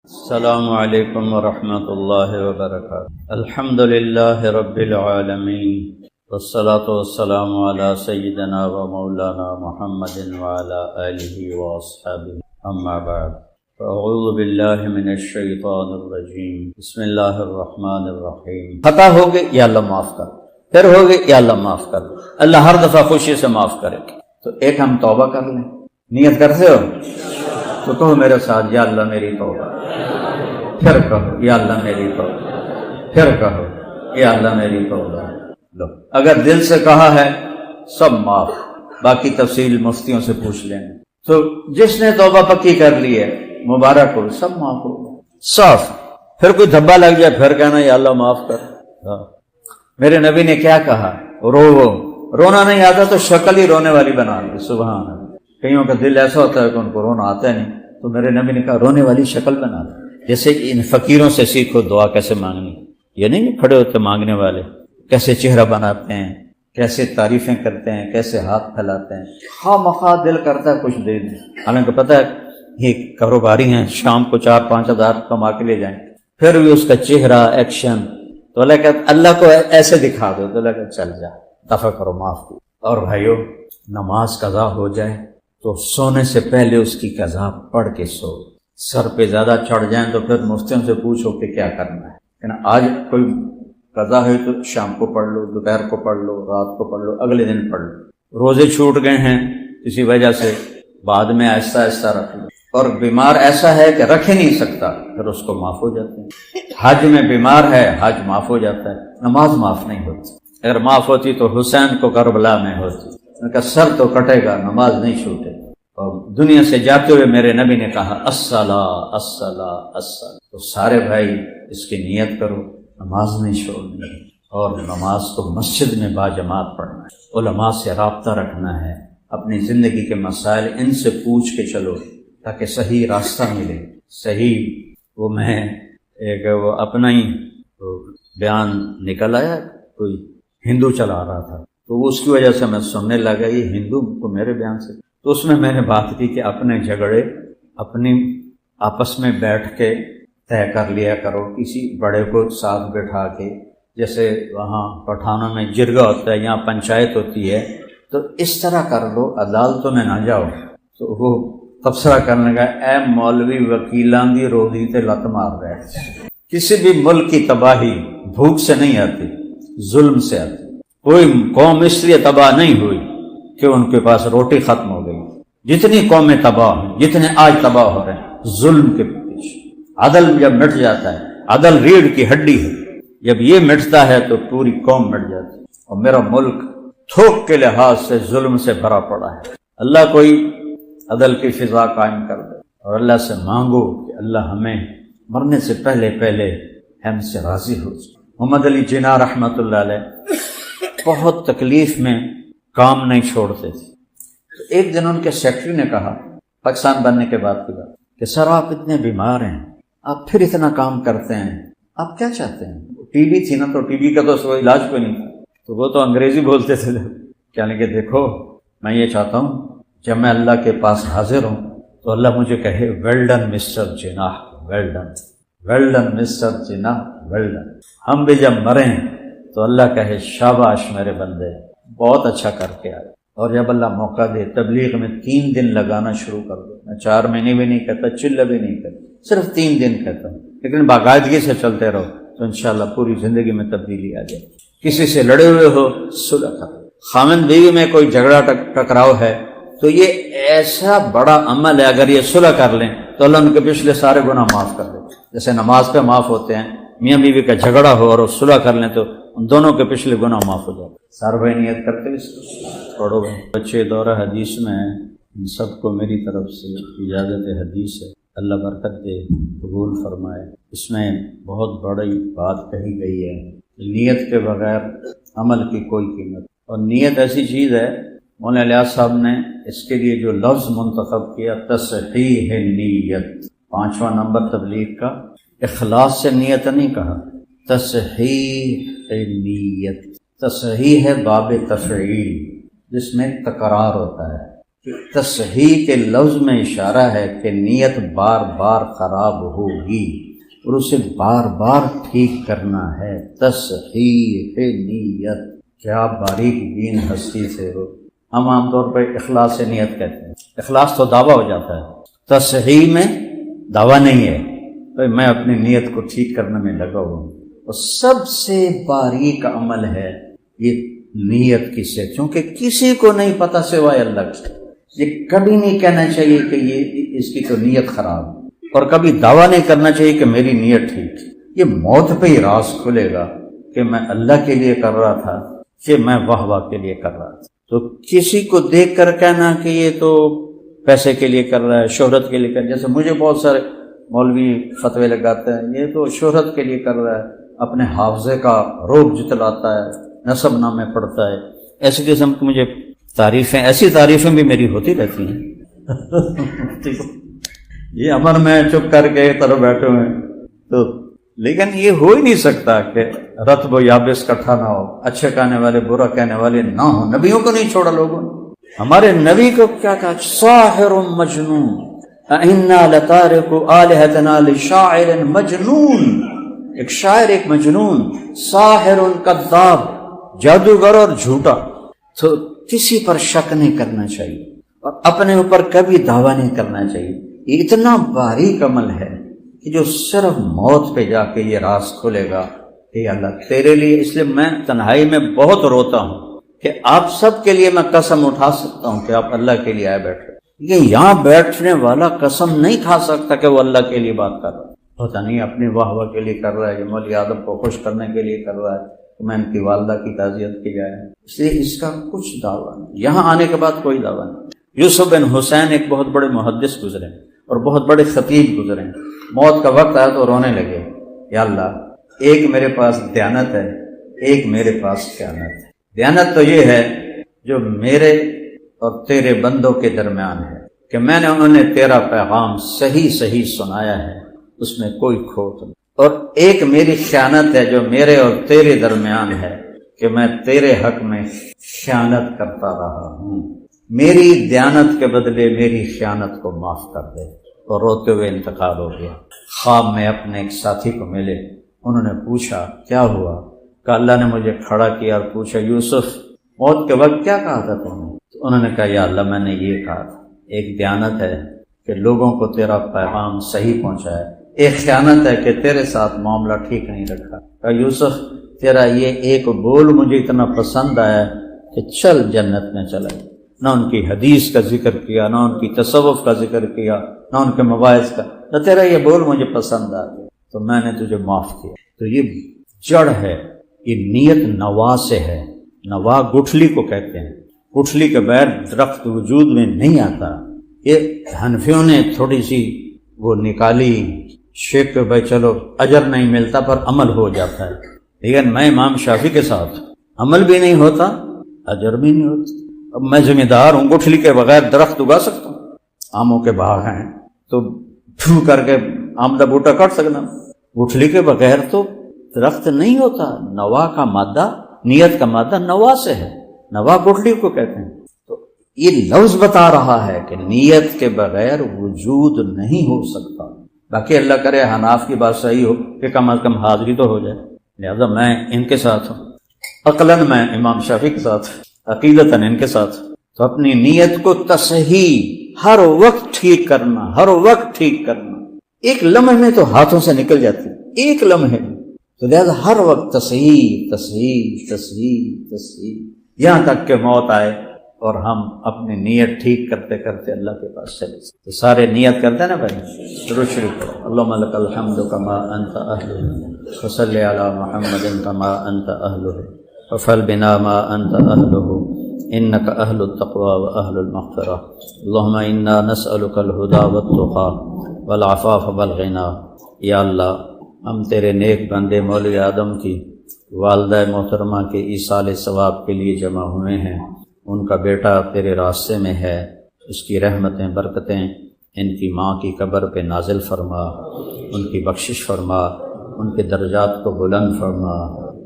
السلام علیکم ورحمۃ اللہ وبرکاتہ۔ الحمد للہ رب العالمین والصلاة والسلام علی سیدنا و مولانا محمد وعلی آلہ واصحابہ، اما بعد فاعوذ باللہ من الشیطان الرجیم، بسم اللہ الرحمن الرحیم۔ خطا ہوگی یا اللہ معاف کر، پھر ہوگی یا اللہ معاف کر، اللہ ہر دفعہ خوشی سے معاف کرے گا۔ تو ایک ہم توبہ کر لیں، نیت کرتے ہو تو کہو میرے ساتھ، یا اللہ میری توبہ، پھر کہو یا اللہ میری توبہ، پھر کہو یا اللہ میری توبہ۔ لو اگر دل سے کہا ہے سب معاف، باقی تفصیل مفتیوں سے پوچھ لیں۔ تو جس نے توبہ پکی کر لی ہے مبارک ہو، سب معاف ہو صاف۔ پھر کوئی دھبا لگ جائے پھر کہنا یا اللہ معاف کر۔ میرے نبی نے کیا کہا؟ رونا نہیں آتا تو شکل ہی رونے والی بنا لی، سبحان اللہ۔ کئیوں کا دل ایسا ہوتا ہے کہ ان کو رونا آتا ہے نہیں، تو میرے نبی نے کہا رونے والی شکل بنا لی۔ جیسے ان فقیروں سے سیکھو دعا کیسے مانگنی، یہ نہیں کھڑے ہوتے مانگنے والے، کیسے چہرہ بناتے ہیں، کیسے تعریفیں کرتے ہیں، کیسے ہاتھ پھیلاتے ہیں، خواہ مخواہ دل کرتا ہے کچھ دے دیں، حالانکہ پتہ ہے یہ کاروباری ہیں، شام کو 4-5 ہزار کما کے لے جائیں، پھر بھی اس کا چہرہ ایکشن، تو اللہ کو ایسے دکھا دو تو اللہ کہ چل جا، دفع کرو، معاف کرو۔ اور بھائیو، نماز قضا ہو جائے تو سونے سے پہلے اس کی قضا پڑھ کے سو۔ سر پہ زیادہ چڑھ جائیں تو پھر مفتیوں سے پوچھو کہ کیا کرنا ہے۔ آج کوئی قضا ہے تو شام کو پڑھ لو، دوپہر کو پڑھ لو، رات کو پڑھ لو، اگلے دن پڑھ لو۔ روزے چھوٹ گئے ہیں کسی وجہ سے، بعد میں آہستہ آہستہ رکھ لو۔ اور بیمار ایسا ہے کہ رکھ ہی نہیں سکتا، پھر اس کو معاف ہو جاتے ہیں۔ حج میں بیمار ہے، حج معاف ہو جاتا ہے، نماز معاف نہیں ہوتی۔ اگر معاف ہوتی تو حسین کو کربلا میں ہوتی، ان کا سر تو کٹے گا، نماز نہیں چھوٹے۔ اور دنیا سے جاتے ہوئے میرے نبی نے کہا الصلاۃ الصلاۃ الصلاۃ۔ تو سارے بھائی اس کی نیت کرو، نماز نہیں چھوڑنی، اور نماز کو مسجد میں باجماعت پڑھنا ہے، علماء سے رابطہ رکھنا ہے، اپنی زندگی کے مسائل ان سے پوچھ کے چلو تاکہ صحیح راستہ ملے۔ صحیح وہ میں ایک وہ اپنا ہی بیان نکل آیا، کوئی ہندو چلا رہا تھا تو اس کی وجہ سے میں سننے لگا یہ ہندو کو میرے بیان سے، تو اس میں نے بات کی کہ اپنے جھگڑے اپنی آپس میں بیٹھ کے طے کر لیا کرو، کسی بڑے کو ساتھ بٹھا کے، جیسے وہاں پٹھانوں میں جرگا ہوتا ہے، یہاں پنچایت ہوتی ہے، تو اس طرح کر لو، عدالتوں میں نہ جاؤ۔ تو وہ تبصرہ کرنے لگا اے مولوی وکیلاں دی روزی تے لت مار رہے۔ کسی بھی ملک کی تباہی بھوک سے نہیں آتی، ظلم سے آتی۔ کوئی قوم اس لیے تباہ نہیں ہوئی کہ ان کے پاس روٹی ختم ہو گئی۔ جتنی قومیں تباہ ہیں، جتنے آج تباہ ہو رہے ہیں، ظلم کے پیچھے۔ عدل جب مٹ جاتا ہے، عدل ریڑھ کی ہڈی ہے، جب یہ مٹتا ہے تو پوری قوم مٹ جاتی ہے۔ اور میرا ملک تھوک کے لحاظ سے ظلم سے بھرا پڑا ہے۔ اللہ کوئی عدل کی فضا قائم کر دے، اور اللہ سے مانگو کہ اللہ ہمیں مرنے سے پہلے پہلے ہم سے راضی ہو جائے۔ محمد علی جناح رحمۃ اللہ علیہ بہت تکلیف میں کام نہیں چھوڑتے تھے۔ تو ایک دن ان کے سیکرٹری نے کہا، پاکستان بننے کے بعد کی بات، کہ سر آپ اتنے بیمار ہیں، آپ پھر اتنا کام کرتے ہیں، آپ کیا چاہتے ہیں؟ ٹی بی تھی نا، تو ٹی بی کا تو کوئی علاج کوئی نہیں تھا، تو وہ تو انگریزی بولتے تھے، کہنے کہ دیکھو میں یہ چاہتا ہوں جب میں اللہ کے پاس حاضر ہوں تو اللہ مجھے کہے well done Mr Jinnah, well done, well done Mr Jinnah, well done. ہم بھی جب مریں تو اللہ کہے شاباش میرے بندے، بہت اچھا کر کے آئے۔ اور جب اللہ موقع دے تبلیغ میں 3 دن لگانا شروع کر دو، میں 4 مہینے بھی نہیں کہتا، چلہ بھی نہیں کہتا، صرف 3 دن کہتا ہوں، لیکن باقاعدگی سے چلتے رہو تو انشاءاللہ پوری زندگی میں تبدیلی آ جائے۔ کسی سے لڑے ہوئے ہو صلح کرو، خاوند بیوی میں کوئی جھگڑا ٹکراؤ ہے تو یہ ایسا بڑا عمل ہے، اگر یہ صلح کر لیں تو اللہ ان کے پچھلے سارے گناہ معاف کر دے۔ جیسے نماز پہ معاف ہوتے ہیں، میاں بیوی کا جھگڑا ہو اور صلح کر لیں تو ان دونوں کے پچھلے گناہ معاف ہو جاتے۔ سارے بھائی نیت کرتے ہیں، پڑھو بچے دورہ حدیث میں ہیں، ان سب کو میری طرف سے اجازت حدیث ہے، اللہ برکت دے، قبول فرمائے۔ اس میں بہت بڑی بات کہی گئی ہے، نیت کے بغیر عمل کی کوئی قیمت، اور نیت ایسی چیز ہے، مولانا الیاس صاحب نے اس کے لیے جو لفظ منتخب کیا تصحیح نیت، 5واں نمبر تبلیغ کا، اخلاص سے نیت نہیں کہا، تصحیح نیت۔ تصحیح ہے باب تفعیل، جس میں تکرار ہوتا ہے، تصحیح کے لفظ میں اشارہ ہے کہ نیت بار بار خراب ہوگی اور اسے بار بار ٹھیک کرنا ہے۔ تصحیح نیت، کیا باریک بین ہستی سے ہو۔ ہم عام طور پہ اخلاص سے نیت کہتے ہیں، اخلاص تو دعویٰ ہو جاتا ہے، تصحیح میں دعویٰ نہیں ہے۔ تو میں اپنی نیت کو ٹھیک کرنے میں لگا ہوں، اور سب سے باریک عمل ہے یہ نیت کی سے، کیونکہ کسی کو نہیں پتہ سوائے اللہ کے۔ یہ کبھی نہیں کہنا چاہیے کہ یہ اس کی تو نیت خراب ہے، اور کبھی دعویٰ نہیں کرنا چاہیے کہ میری نیت ٹھیک ہے۔ یہ موت پہ ہی راز کھلے گا کہ میں اللہ کے لیے کر رہا تھا کہ میں واہ واہ کے لیے کر رہا تھا۔ تو کسی کو دیکھ کر کہنا کہ یہ تو پیسے کے لیے کر رہا ہے، شہرت کے لیے کر رہا ہے، جیسے مجھے بہت سارے مولوی فتوے لگاتے ہیں یہ تو شہرت کے لیے کر رہا ہے، اپنے حافظے کا روب جتلاتا ہے، نسب نامے پڑھتا ہے، ایسی قسم کی مجھے تعریفیں، ایسی تعریفیں بھی میری ہوتی رہتی ہیں۔ یہ امر میں چپ کر کے طرف بیٹھے ہوئے تو، لیکن یہ ہو ہی نہیں سکتا کہ رطب و یابس کٹھا نہ ہو، اچھے کہنے والے برا کہنے والے نہ ہوں۔ نبیوں کو نہیں چھوڑا لوگوں نے، ہمارے نبی کو کیا کہا؟ ساحر مجنون، اِنَّا لَتَارِكُ آلِهَتَنَا لِشَاعِرٍ مجنون۔ ایک شاعر، ایک مجنون، ساحر کذاب، جادوگر اور جھوٹا۔ تو کسی پر شک نہیں کرنا چاہیے اور اپنے اوپر کبھی دعویٰ نہیں کرنا چاہیے۔ یہ اتنا باریک عمل ہے کہ جو صرف موت پہ جا کے یہ راز کھلے گا کہ اللہ تیرے لیے۔ اس لیے میں تنہائی میں بہت روتا ہوں کہ آپ سب کے لیے میں قسم اٹھا سکتا ہوں کہ آپ اللہ کے لیے آئے بیٹھے، لیکن یہاں بیٹھنے والا قسم نہیں کھا سکتا کہ وہ اللہ کے لیے بات کر رہا ہے۔ پتہ نہیں اپنی واہ واہ کے لیے کر رہا ہے، یہ مولوی آدم کو خوش کرنے کے لیے کر رہا ہے کہ میں ان کی والدہ کی تعزیت کی جائے، اس لیے اس کا کچھ دعویٰ نہیں۔ یہاں آنے کے بعد کوئی دعویٰ نہیں۔ یوسف بن حسین ایک بہت بڑے محدث گزرے اور بہت بڑے خطیب گزرے، موت کا وقت آیا تو رونے لگے، یا اللہ ایک میرے پاس دیانت ہے، ایک میرے پاس خیانت ہے۔ دیانت تو یہ ہے جو میرے اور تیرے بندوں کے درمیان ہے کہ میں نے انہیں تیرا پیغام صحیح صحیح سنایا ہے، اس میں کوئی کھوٹ نہیں، اور ایک میری خیانت ہے جو میرے اور تیرے درمیان ہے کہ میں تیرے حق میں خیانت کرتا رہا ہوں، میری دیانت کے بدلے میری خیانت کو معاف کر دے۔ اور روتے ہوئے انتقال ہو گیا۔ خواب میں اپنے ایک ساتھی کو ملے، انہوں نے پوچھا کیا ہوا؟ کہ اللہ نے مجھے کھڑا کیا اور پوچھا یوسف موت کے وقت کیا کہا تھا تم نے؟ تو انہوں نے کہا یا اللہ میں نے یہ کہا تھا، ایک دیانت ہے کہ لوگوں کو تیرا پیغام صحیح پہنچایا، ایک خیانت ہے کہ تیرے ساتھ معاملہ ٹھیک نہیں رکھا۔ کہا یوسف تیرا یہ ایک بول مجھے اتنا پسند آیا کہ چل جنت میں چلا۔ نہ ان کی حدیث کا ذکر کیا، نہ ان کی تصوف کا ذکر کیا، نہ ان کے مواعظ کا، تو تیرا یہ بول مجھے پسند آ گیا تو میں نے تجھے معاف کیا۔ تو یہ جڑ ہے، یہ نیت نوا سے ہے۔ نوا گٹھلی کو کہتے ہیں، گٹھلی کے بغیر درخت وجود میں نہیں آتا۔ یہ حنفیوں نے تھوڑی سی وہ نکالی شیخ کہ بھائی چلو اجر نہیں ملتا پر عمل ہو جاتا ہے، لیکن میں امام شافعی کے ساتھ عمل بھی نہیں ہوتا، اجر بھی نہیں ہوتا۔ اب میں ذمہ دار ہوں، گٹھلی کے بغیر درخت اگا سکتا ہوں؟ آموں کے باغ ہیں تو پھو کر کے آم کا بوٹا کاٹ سکنا، گٹھلی کے بغیر تو درخت نہیں ہوتا۔ نوا کا مادہ، نیت کا مادہ نوا سے ہے، نوا گٹھلی کو کہتے ہیں۔ تو یہ لفظ بتا رہا ہے کہ نیت کے بغیر وجود نہیں ہو سکتا۔ باقی اللہ کرے حناف کی بات صحیح ہو کہ کم از کم حاضری تو ہو جائے، لہذا میں ان کے ساتھ ہوں، عقلاً میں امام شافعی کے ساتھ، عقیدتاً ان کے ساتھ۔ تو اپنی نیت کو تصحیح ہر وقت ٹھیک کرنا، ہر وقت ٹھیک کرنا۔ ایک لمحے میں تو ہاتھوں سے نکل جاتی، ایک لمحے میں، تو لہذا ہر وقت تصحیح تصحیح تصحیح تصحیح، یہاں تک کہ موت آئے اور ہم اپنی نیت ٹھیک کرتے کرتے اللہ کے پاس چلے۔ تو سارے نیت کرتے ہیں نا بھائی، درود شریف پڑھو، اللہم لک الحمد کما انت اہلہ وصلی علی محمد کما انت اہلہ وفعل بنا ما انت اہلہ انک اہل التقوی و اہل المغفرہ اللہم انا نسألک الہدی والتقی والعفاف والغنی۔ یا اللہ ہم تیرے نیک بندے مولوی آدم کی والدہ محترمہ کے ایصال ثواب کے لیے جمع ہوئے ہیں، ان کا بیٹا تیرے راستے میں ہے، اس کی رحمتیں برکتیں ان کی ماں کی قبر پہ نازل فرما، ان کی بخشش فرما، ان کے درجات کو بلند فرما۔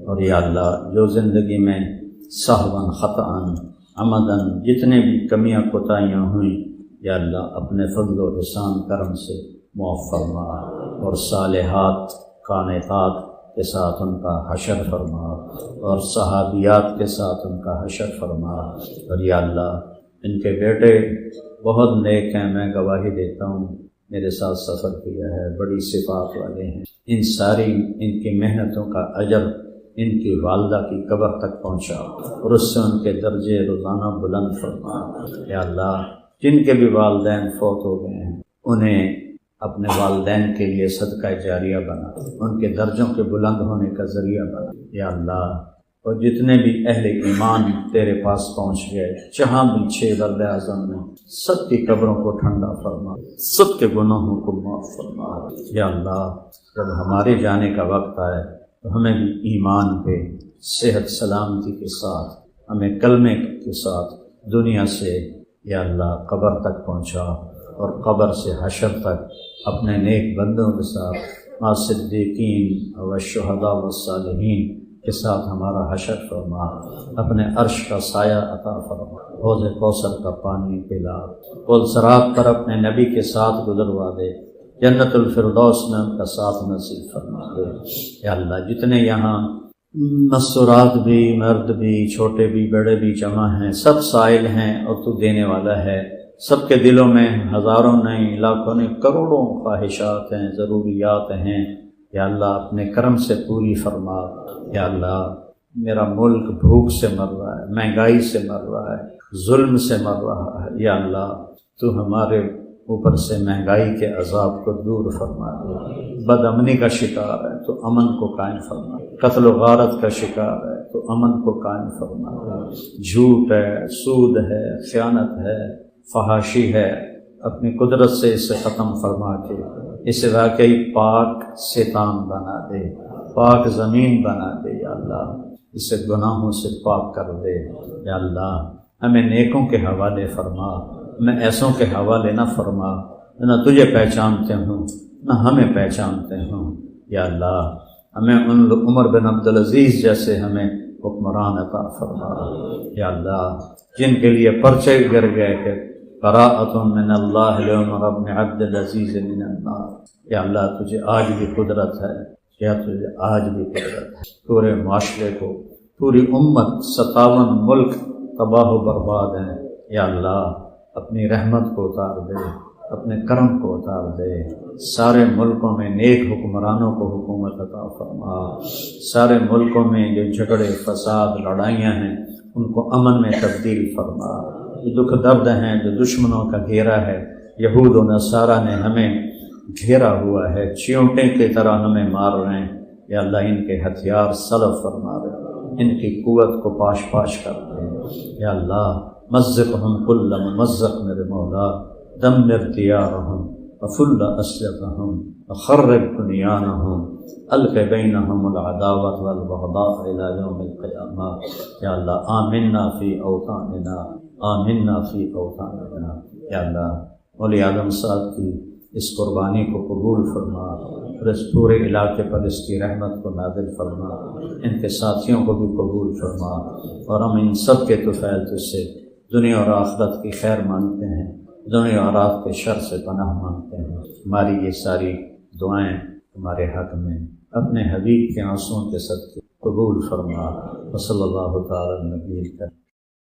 اور یا اللہ جو زندگی میں سہواً خطأً عمدن جتنے بھی کمیاں کوتاہیاں ہوئیں یا اللہ اپنے فضل و احسان کرم سے معاف فرما، اور صالحات قانتات کے ساتھ ان کا حشر فرما، اور صحابیات کے ساتھ ان کا حشر فرما۔ اور یا اللہ ان کے بیٹے بہت نیک ہیں، میں گواہی دیتا ہوں، میرے ساتھ سفر کیا ہے، بڑی صفات والے ہیں، ان ساری ان کی محنتوں کا اجر ان کی والدہ کی قبر تک پہنچا، اور اس سے ان کے درجے روزانہ بلند فرما۔ یا اللہ جن کے بھی والدین فوت ہو گئے ہیں انہیں اپنے والدین کے لیے صدقہ جاریہ بنا، ان کے درجوں کے بلند ہونے کا ذریعہ بنا۔ یا اللہ اور جتنے بھی اہل ایمان تیرے پاس پہنچ گئے جہاں بھی 6 برد اعظم میں، سب کی قبروں کو ٹھنڈا فرما، سب کے گناہوں کو معاف فرما۔ یا اللہ جب ہمارے جانے کا وقت آئے تو ہمیں بھی ایمان پہ صحت سلامتی کے ساتھ، ہمیں کلمے کے ساتھ دنیا سے یا اللہ قبر تک پہنچا، اور قبر سے حشر تک اپنے نیک بندوں کے ساتھ مع صدیقین و شہداء و صالحین کے ساتھ ہمارا حشر فرما، اپنے عرش کا سایہ عطا فرما، حوض کوثر کا پانی پلا، پل صراط پر اپنے نبی کے ساتھ گزروا دے، جنت الفردوس میں ان کا ساتھ نصیب فرما دے۔ یا اللہ جتنے یہاں مستورات بھی، مرد بھی، چھوٹے بھی، بڑے بھی جمع ہیں، سب سائل ہیں اور تو دینے والا ہے، سب کے دلوں میں ہزاروں نہیں لاکھوں نہیں کروڑوں خواہشات ہیں، ضروریات ہیں، یا اللہ اپنے کرم سے پوری فرما۔ یا اللہ میرا ملک بھوک سے مر رہا ہے، مہنگائی سے مر رہا ہے، ظلم سے مر رہا ہے، یا اللہ تو ہمارے اوپر سے مہنگائی کے عذاب کو دور فرما دے، بد امنی کا شکار ہے تو امن کو قائم فرما دے، قتل و غارت کا شکار ہے تو امن کو قائم فرما دے، جھوٹ ہے، سود ہے، خیانت ہے، فحاشی ہے، اپنی قدرت سے اسے ختم فرما کے اسے واقعی پاک شیطان بنا دے، پاک زمین بنا دے، یا اللہ اسے گناہوں سے پاک کر دے۔ یا اللہ ہمیں نیکوں کے حوالے فرما، ہمیں ایسوں کے حوالے نہ فرما نہ تجھے پہچانتے ہوں نہ ہمیں پہچانتے ہوں۔ یا اللہ ہمیں ان عمر بن عبدالعزیز جیسے ہمیں حکمران عطا فرما۔ یا اللہ جن کے لیے پرچے گر گئے کہ براءۃ من اللہ لعمر بن عبدالعزیز من النار، یا اللہ تجھے آج بھی قدرت ہے، یا تجھے آج بھی قدرت ہے پورے معاشرے کو، پوری امت 57 ملک تباہ و برباد ہیں، یا اللہ اپنی رحمت کو اتار دے، اپنے کرم کو اتار دے، سارے ملکوں میں نیک حکمرانوں کو حکومت عطا فرما، سارے ملکوں میں جو جھگڑے فساد لڑائیاں ہیں ان کو امن میں تبدیل فرما، جو دکھ درد ہیں جو دشمنوں کا گھیرا ہے، یہود و نصارہ نے ہمیں گھیرا ہوا ہے، چیونٹے کی طرح ہمیں مار رہے ہیں، یا اللہ ان کے ہتھیار سلب فرما دے، ان کی قوت کو پاش پاش کر دے۔ یا اللہ مزقہم کل ممزق میرے مولا، دمر دیارہم وفل اسلحتہم وخرب بنیانہم الق بینہم العداوۃ والبغضاء الی یوم القیامہ۔ یا اللہ آمنا فی اوطاننا، آمنا فی اوطاننا۔ یا اللہ مولی اعظم صاحب کی اس قربانی کو قبول فرما، اور اس پورے علاقے پر اس کی رحمت کو نازل فرما، ان کے ساتھیوں کو بھی قبول فرما، اور ہم ان سب کے طفیل تجھ سے دنیا اور آخرت کی خیر مانگتے ہیں، دنیا اور آخرت کے شر سے پناہ مانگتے ہیں۔ ہماری یہ ساری دعائیں ہمارے حق میں اپنے حبیب کے آنسوؤں کے صدقے قبول فرما۔ وصلی اللہ تعالی علی نبی کریم۔